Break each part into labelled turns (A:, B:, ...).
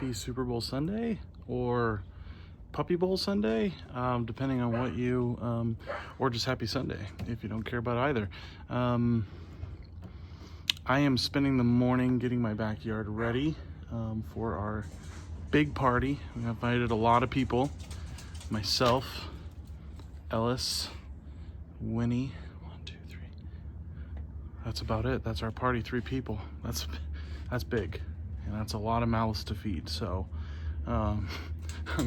A: happy Super Bowl Sunday or Puppy Bowl Sunday, depending on what you, or just happy Sunday if you don't care about either. I am spending the morning getting my backyard ready for our big party. We invited a lot of people. Myself, Ellis, Winnie, 1, 2, 3. That's about it. That's our party, 3 people. That's big, and that's a lot of mouths to feed. So I'm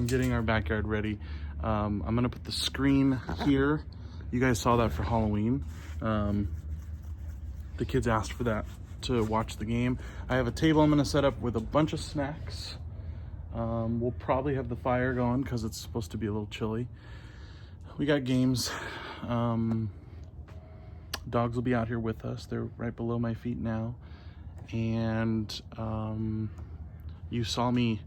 A: getting our backyard ready. I'm gonna put the screen here. You guys saw that for Halloween. The kids asked for that to watch the game. I have a table I'm gonna set up with a bunch of snacks. We'll probably have the fire going because it's supposed to be a little chilly. We got games. Dogs will be out here with us. They're right below my feet now. And you saw me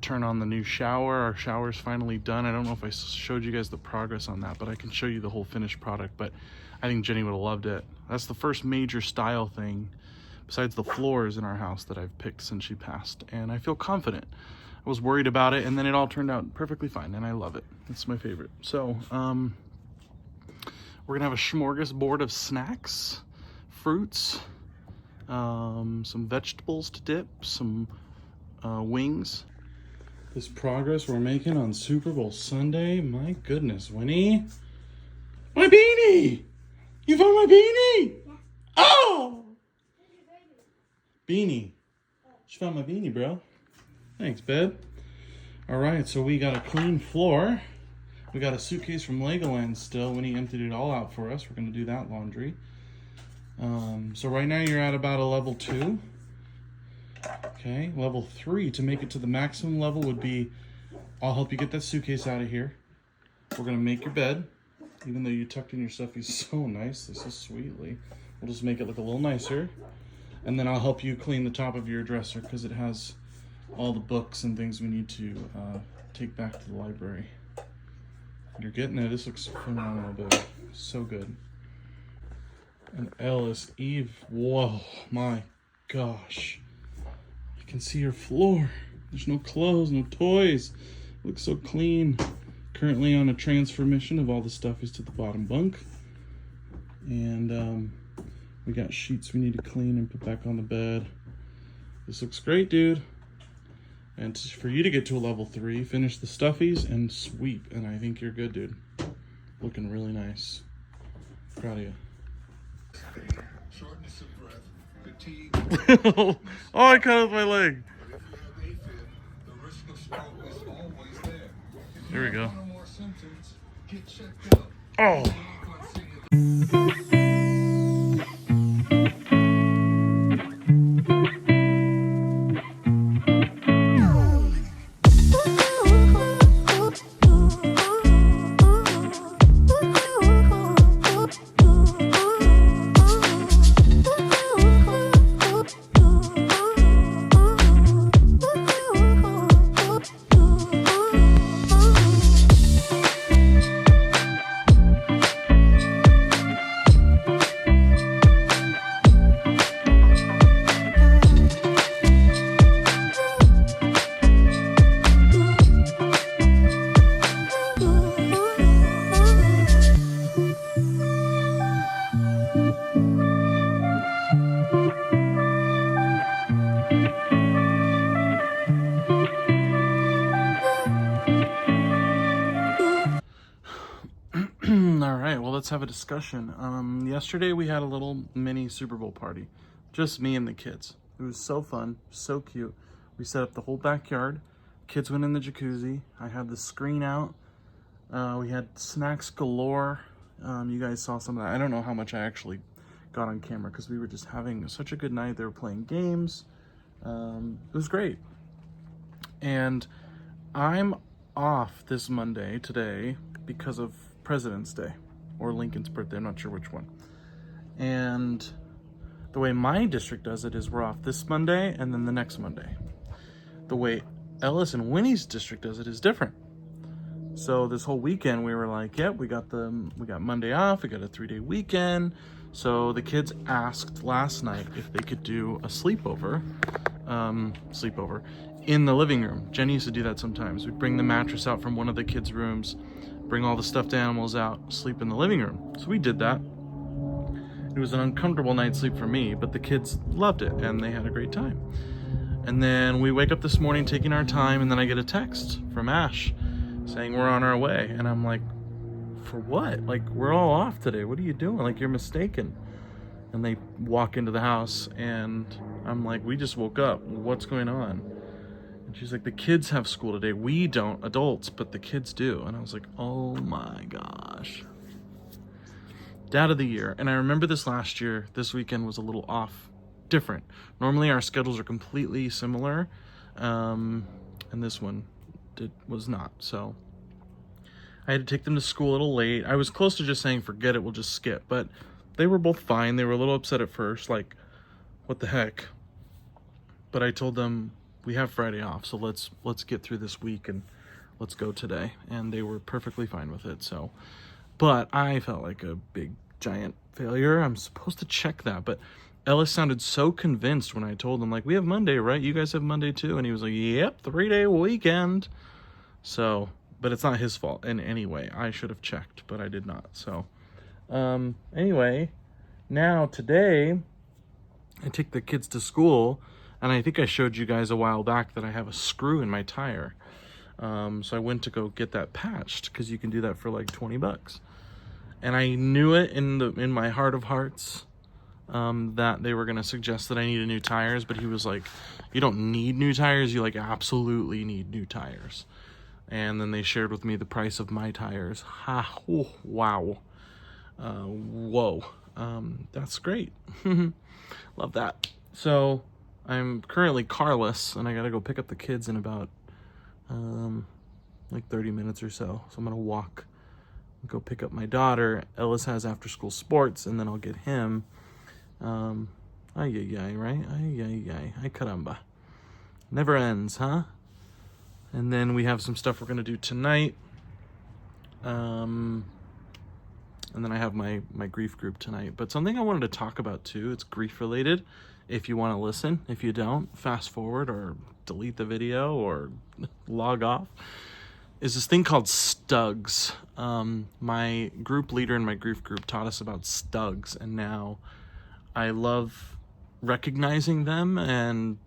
A: turn on the new shower. Our shower's finally done. I don't know if I showed you guys the progress on that, but I can show you the whole finished product. But I think Jenny would have loved it. That's the first major style thing besides the floors in our house that I've picked since she passed, and I feel confident. I was worried about it, and then it all turned out perfectly fine, and I love it. It's my favorite. So we're gonna have a smorgasbord of snacks, fruits, some vegetables to dip, some wings. This progress we're making on Super Bowl Sunday, my goodness, Winnie. My beanie! You found my beanie? Yeah. Oh! Beanie. She found my beanie, bro. Thanks, babe. All right, so we got a clean floor. We got a suitcase from Legoland still. Winnie emptied it all out for us. We're gonna do that laundry. So right now you're at about a level 2. Okay, level 3 to make it to the maximum level would be, I'll help you get that suitcase out of here. We're gonna make your bed. Even though you tucked in your stuff so nicely, so sweetly. We'll just make it look a little nicer. And then I'll help you clean the top of your dresser because it has all the books and things we need to take back to the library. You're getting it. This looks phenomenal, babe. So good. And Ellis, Eve, whoa, my gosh. I can see your floor. There's no clothes, no toys. It looks so clean. Currently on a transfer mission of all the stuff is to the bottom bunk. And we got sheets we need to clean and put back on the bed. This looks great, dude. And for you to get to a level 3, finish the stuffies and sweep. And I think you're good, dude. Looking really nice. Proud of you.
B: Shortness of breath, fatigue.
A: Oh, I cut off my leg.
B: But if you have AFib, the risk of stroke is always there.
A: There we go.
B: If you have one or more symptoms, get checked out.
A: Oh. All right, well, let's have a discussion. Yesterday we had a little mini Super Bowl party, just me and the kids. It was so fun, so cute. We set up the whole backyard. Kids went in the jacuzzi. I had the screen out. We had snacks galore. You guys saw some of that. I don't know how much I actually got on camera because we were just having such a good night. They were playing games. It was great. And I'm off this Monday today because of President's Day or Lincoln's birthday. I'm not sure which one. And the way my district does it is we're off this Monday and then the next Monday. The way Ellis and Winnie's district does it is different. So this whole weekend we were like, yep, we got Monday off, we got a 3-day weekend. So the kids asked last night if they could do a sleepover in the living room. Jenny used to do that sometimes. We'd bring the mattress out from one of the kids' rooms, bring all the stuffed animals out, sleep in the living room. So we did that. It was an uncomfortable night's sleep for me, but the kids loved it and they had a great time. And then we wake up this morning taking our time, and then I get a text from Ash saying we're on our way. And I'm like, for what? Like, we're all off today. What are you doing? Like, you're mistaken. And they walk into the house and I'm like, we just woke up. What's going on? And she's like, the kids have school today. We don't, adults, but the kids do. And I was like, oh my gosh. Dad of the year. And I remember this last year, this weekend was a little off, different. Normally our schedules are completely similar. And this one was not. So I had to take them to school a little late. I was close to just saying, forget it, we'll just skip. But they were both fine. They were a little upset at first, like, what the heck? But I told them, we have Friday off, so let's get through this week and let's go today. And they were perfectly fine with it. So, but I felt like a big giant failure. I'm supposed to check that, but Ellis sounded so convinced when I told him, like, we have Monday, right? You guys have Monday too? And he was like, yep, 3-day weekend. So, but it's not his fault in any way. I should have checked, but I did not. So, anyway, now today I take the kids to school, and I think I showed you guys a while back that I have a screw in my tire. So I went to go get that patched, because you can do that for like $20. And I knew it in my heart of hearts, that they were going to suggest that I needed new tires, but he was like, you don't need new tires, you like absolutely need new tires. And then they shared with me the price of my tires. Ha, oh, wow. Whoa. That's great. Love that. So I'm currently carless, and I gotta go pick up the kids in about like 30 minutes or so. So I'm gonna walk, go pick up my daughter. Ellis has after school sports, and then I'll get him. Ay, right? Ay, caramba. Never ends, huh? And then we have some stuff we're gonna do tonight. And then I have my grief group tonight. But something I wanted to talk about too, it's grief related. If you want to listen, if you don't, fast forward or delete the video or log off, is this thing called stugs. My group leader in my grief group taught us about stugs, and now I love recognizing them and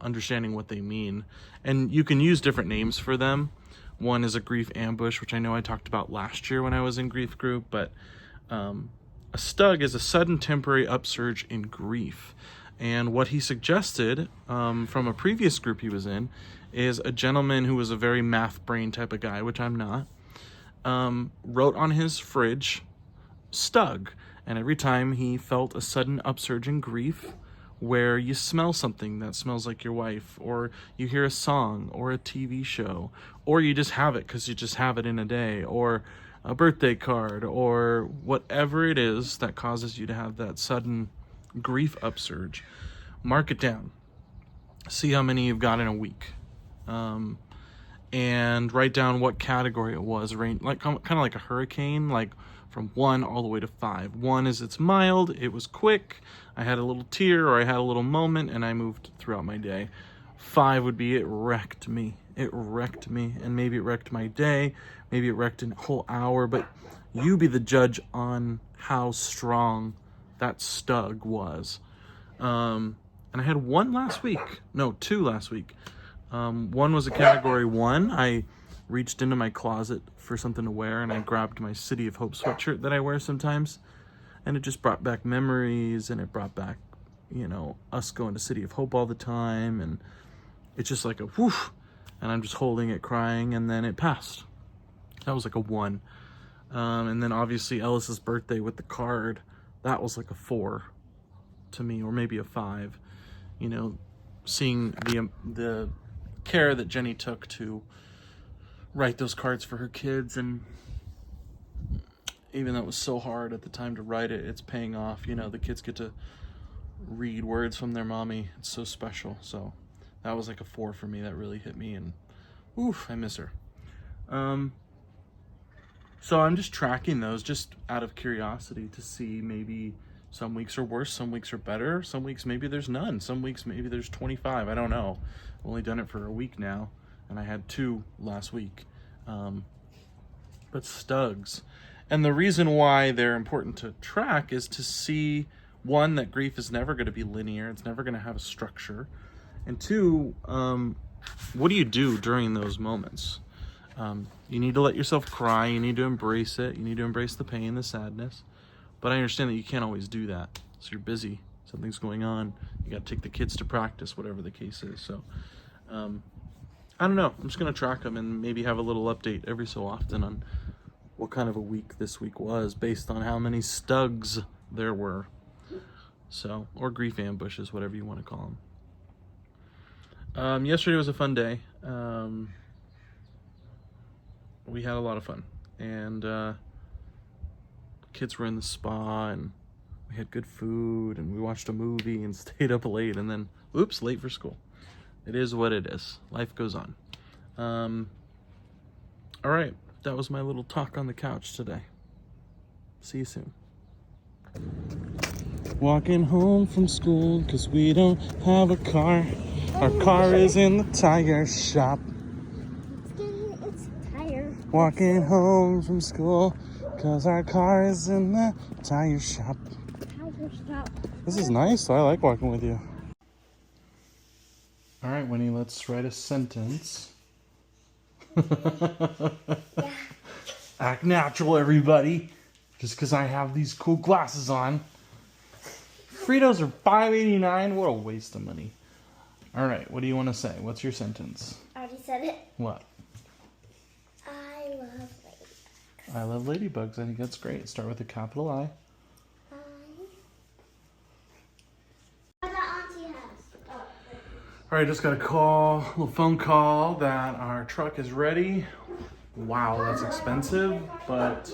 A: understanding what they mean. And you can use different names for them. One is a grief ambush, which I know I talked about last year when I was in grief group, but a stug is a sudden temporary upsurge in grief. And what he suggested from a previous group he was in is a gentleman who was a very math brain type of guy, which I'm not, wrote on his fridge, stug. And every time he felt a sudden upsurge in grief, where you smell something that smells like your wife, or you hear a song or a TV show, or you just have it because you just have it in a day, or a birthday card, or whatever it is that causes you to have that sudden grief upsurge, mark it down. See how many you've got in a week. And write down what category it was, like kind of like a hurricane, like from 1 all the way to 5. 1 is it's mild, it was quick, I had a little tear or I had a little moment and I moved throughout my day. 5 would be it wrecked me. It wrecked me, and maybe it wrecked my day, maybe it wrecked a whole hour, but you be the judge on how strong that stug was. And I had 1 last week. No, 2 last week. 1 was a category 1. I reached into my closet for something to wear, and I grabbed my City of Hope sweatshirt that I wear sometimes, and it just brought back memories, and it brought back, us going to City of Hope all the time, and it's just like a whoosh, and I'm just holding it, crying, and then it passed. That was like a 1. And then obviously Ellis's birthday with the card, that was like a 4 to me, or maybe a 5. Seeing the care that Jenny took to write those cards for her kids, and even though it was so hard at the time to write it, it's paying off. The kids get to read words from their mommy. It's so special. So that was like a 4 for me. That really hit me, and oof, I miss her. So I'm just tracking those just out of curiosity to see, maybe some weeks are worse, some weeks are better, some weeks maybe there's none, some weeks maybe there's 25, I don't know. I've only done it for a week now, and I had 2 last week. But stugs. And the reason why they're important to track is to see, one, that grief is never going to be linear. It's never going to have a structure. And 2, what do you do during those moments? You need to let yourself cry. You need to embrace it. You need to embrace the pain, the sadness. But I understand that you can't always do that. So you're busy. Something's going on. You got to take the kids to practice, whatever the case is. So, I don't know. I'm just going to track them and maybe have a little update every so often on what kind of a week this week was based on how many stugs there were. So, or grief ambushes, whatever you want to call them. Yesterday was a fun day. We had a lot of fun, and kids were in the spa, and we had good food, and we watched a movie and stayed up late, and then, oops, late for school. It is what it is. Life goes on. All right, that was my little talk on the couch today. See you soon. Walking home from school because we don't have a car. Our car is in the tire shop.
C: It's tire.
A: Walking home from school because our car is in the tire shop.
C: Tire shop.
A: This is nice. I like walking with you. All right, Winnie, let's write a sentence.
C: Yeah.
A: Act natural, everybody. Just because I have these cool glasses on. Fritos are $5.89. What a waste of money. All right, what do you want to say? What's your sentence?
C: I already said it.
A: What?
C: I love ladybugs.
A: I love ladybugs. I think that's great. Start with a capital I.
C: What that auntie has. Oh,
A: All right, just got a little phone call that our truck is ready. Wow, that's expensive, but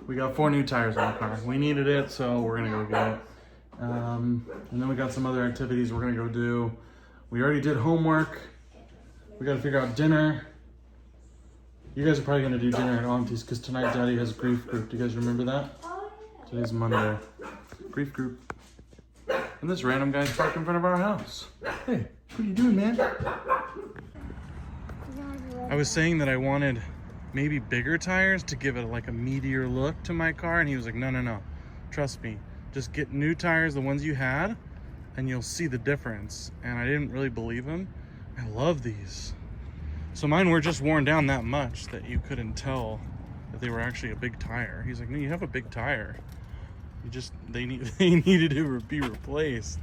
A: we got 4 new tires on the car. We needed it, so we're gonna go get it. And then we got some other activities we're gonna go do. We already did homework. We gotta figure out dinner. You guys are probably gonna do dinner at Auntie's because tonight Daddy has grief group. Do you guys remember that? Today's Monday. Grief group. And this random guy's parked in front of our house. Hey, what are you doing, man? I was saying that I wanted maybe bigger tires to give it like a meatier look to my car, and he was like, no, trust me, just get new tires, the ones you had, and you'll see the difference. And I didn't really believe him. I love these. So mine were just worn down that much that you couldn't tell that they were actually a big tire. He's like, no, you have a big tire. They needed to be replaced.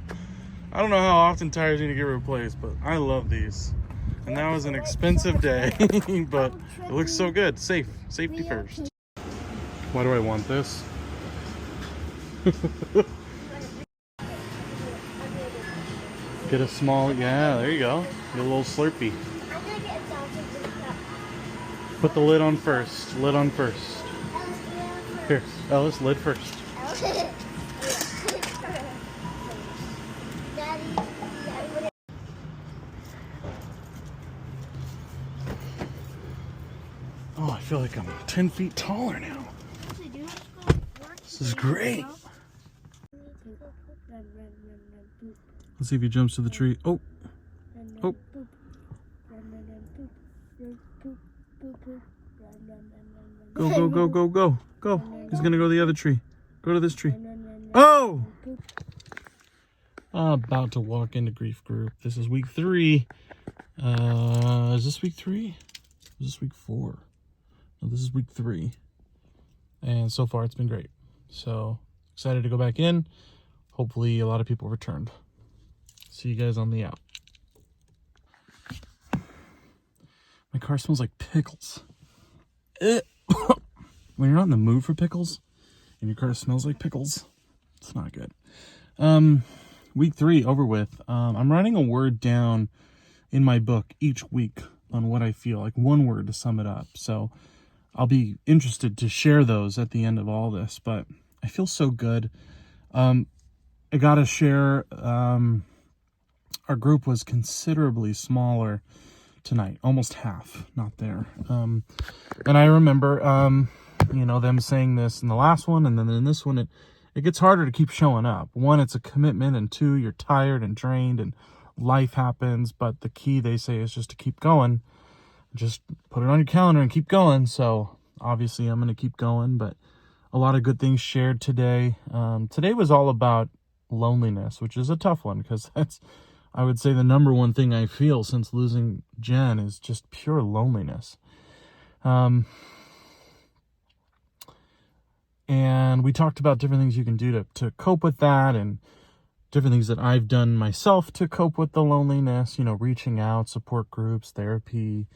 A: I don't know how often tires need to get replaced, but I love these. And that was an expensive day, but it looks so good. Safety first. Why do I want this? Get a small, yeah, there you go. Get a little Slurpee.
C: I'm gonna get a dog.
A: Put the lid on first. Lid on first. Here, Ellis, lid first.
C: Daddy,
A: Oh, I feel like I'm 10 feet taller now. This is great. Let's see if he jumps to the tree. Oh. Oh. Go. He's gonna go to the other tree. Go to this tree. Oh! I'm about to walk into grief group. This is week 3. Is this week 3? Is this week 4? No, this is week 3. And so far it's been great. So excited to go back in. Hopefully a lot of people returned. See you guys on the out. My car smells like pickles. When you're not in the mood for pickles and your car smells like pickles, it's not good. Week 3 over with. I'm writing a word down in my book each week on what I feel, like one word to sum it up. So I'll be interested to share those at the end of all this, but I feel so good. I gotta share, our group was considerably smaller tonight, almost half, not there. And I remember, them saying this in the last one, and then in this one, it gets harder to keep showing up. 1, it's a commitment, and 2, you're tired and drained and life happens, but the key, they say, is just to keep going. Just put it on your calendar and keep going. So obviously I'm going to keep going, but a lot of good things shared today. Today was all about loneliness, which is a tough one because that's, I would say, the number one thing I feel since losing Jen is just pure loneliness. And we talked about different things you can do to cope with that, and different things that I've done myself to cope with the loneliness, you know, reaching out, support groups, therapy,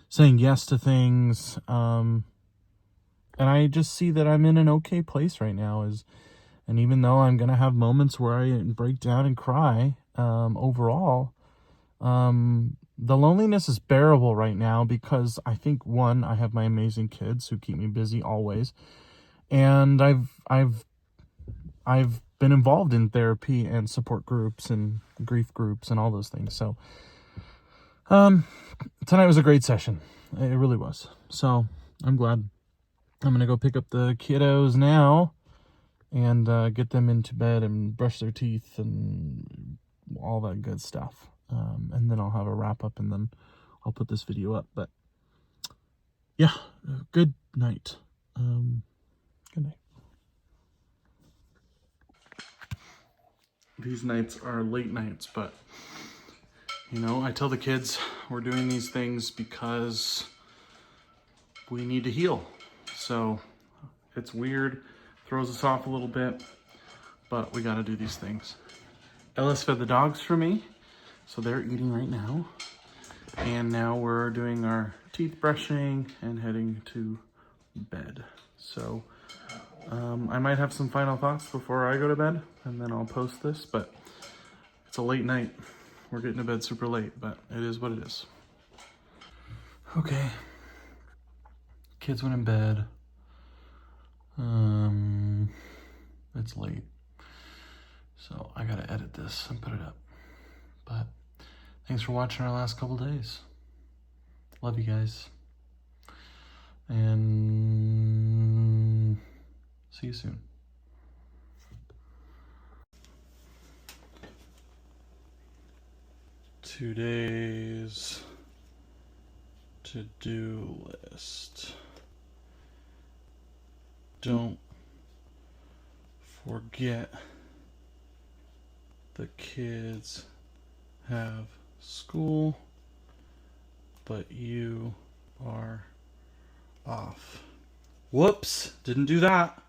A: saying yes to things. And I just see that I'm in an okay place right now. And even though I'm going to have moments where I break down and cry, overall, the loneliness is bearable right now because I think, one, I have my amazing kids who keep me busy always. And I've been involved in therapy and support groups and grief groups and all those things. So, tonight was a great session. It really was. So I'm glad. I'm going to go pick up the kiddos now and get them into bed and brush their teeth and all that good stuff. And then I'll have a wrap up and then I'll put this video up. But yeah, good night. Good night. These nights are late nights, but you know, I tell the kids we're doing these things because we need to heal. So it's weird, throws us off a little bit, but we got to do these things. Ellis fed the dogs for me, so they're eating right now. And now we're doing our teeth brushing and heading to bed. So I might have some final thoughts before I go to bed, and then I'll post this, but it's a late night. We're getting to bed super late, but it is what it is. Okay. Kids went in bed. It's late. So I gotta edit this and put it up. But thanks for watching our last couple days. Love you guys. And see you soon. Today's to-do list. Don't forget the kids have school, but you are off. Whoops, didn't do that.